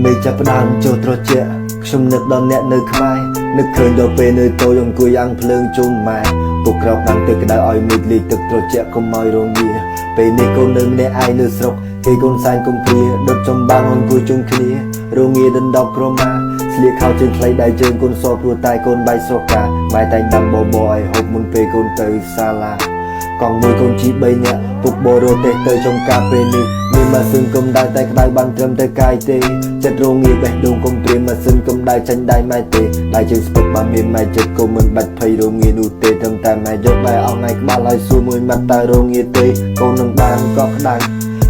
មេចាប់ផ្ដើមចូលត្រជាក់ខ្ញុំនឹកដល់អ្នកនៅក្បែរនឹកឃើញដល់ពេលនៅតូចអង្គុយអាំងភ្លើងជុំម៉ែពុកក្រោកដាំទឹកក្តៅឲ្យមេឃលីទឹកត្រជាក់កុំឲ្យរងាពេលនេះកូននៅម្នាក់ឯងនៅស្រុកគេកូនសែងកុំព្រាដុតចំបាំងអង្គុយជុំគ្នារងាដណ្ដប់ក្រមាស្លៀកខោជើងខ្លីដៃជើងកូនសព្រោះតែកូនបាយស្រកាម៉ែតែងដាំបបឲ្យហូបមុនពេលកូនទៅសាលាកង់មួយកូនជី3នាក់ពុកបរទេទៅចំការពេលនេះមានម៉ាស៊ីនកំដៅតែក្តៅបានត្រឹមតែកាយទេចិត្តរងាបេះដូងកុំព្រាម៉ាស៊ីនកំដៅចាញ់ដៃម៉ែទេដៃជើងស្ពឹកបានមានម៉ែចិត្តកុំមិនបាច់ភ័យរងានោះទេត្រឹមតែម៉ែយកបែរអស់ថ្ងៃក្បាលឲ្យសួរមួយម៉ាត់តើរងាទេកូននឹងបានកក់ក្តៅ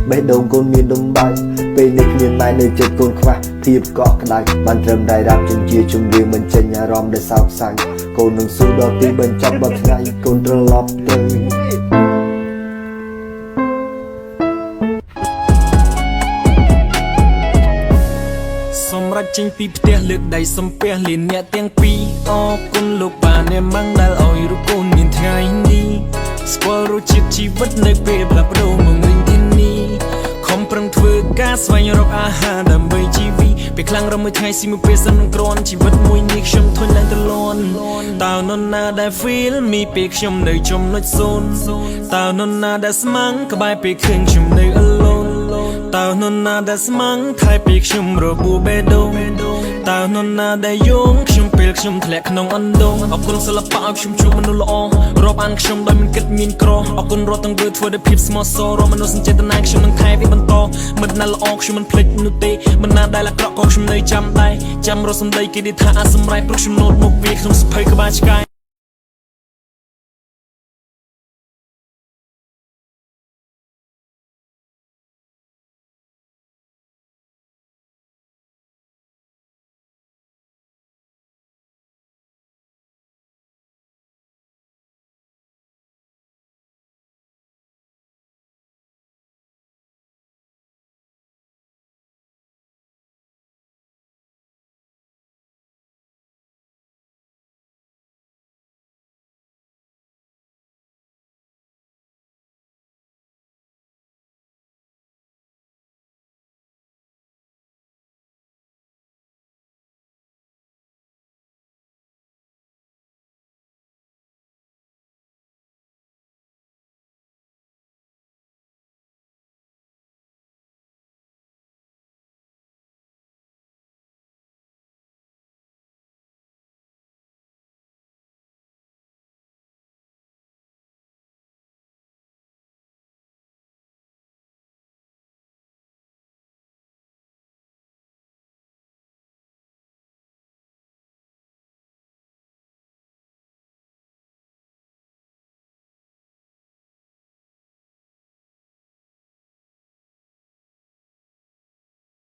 បេះដូងកូនមានដុំបាយពេលនេះគ្មានម៉ែនៅចិត្តកូនខ្វះភាពកក់ក្តៅបានត្រឹមតែរាប់ជំនឿជំនឿមិនចេញអារម្មណ៍ដែលសោកសៅកូននឹងស៊ូដល់ទីបញ្ចប់បទថ្ងៃកូនត្រឡប់ទៅសម្រាប់ចេញពីផ្ទះលើកដៃសំពះលៀនអ្នកទាំងពីរអរគុណលោកប៉ាអ្នកម៉ាំងដែលឲ្យរូបកូនមានថ្ងៃនេះស្គាល់រសជាតិជីវិតនៅពេលផ្លាស់ប្ដូរមកវិញទីនេះខំប្រឹងធ្វើការស្វែងរកអាហារដើម្បីជីវិតពេលខ្លាំងរំមួយថ្ងៃស៊ីមួយពេលសិននឹងក្រនជីវិតមួយនេះខ្ញុំធន់ឡើងទៅលន់តើនរណាដែល feel me ពេលខ្ញុំនៅចំណុច0តើនរណាដែលស្មាំងក្បែរពេលឃើញខ្ញុំនៅ alone តើនរណាដែលស្មាំងថែពេលខ្ញុំរបួសបេះដូងតើនរណាដែលយងខ្ញុំពេលខ្ញុំធ្លាក់ក្នុងអណ្ដូងអរគុណសិល្បៈឲ្យខ្ញុំជួបមនុស្សល្អរាប់អានខ្ញុំដោយមិនគិតមានក្រអរគុណរាល់ទាំងធ្វើដោយភាពស្មោះសររាល់មនុស្សចេតនាខ្ញុំនឹងថែវាបន្តមិនណាល្អខ្ញុំមិនភ្លេចនោះទេមិនណាដែលអាក្រក់ក៏ខ្ញុំនៅចាំដែរចាំរស់សម្ដីគេនិយាយថាអាសម្រេចព្រោះខ្ញុំណូតមកវាក្នុងសភៅក្បាលឆ្កែ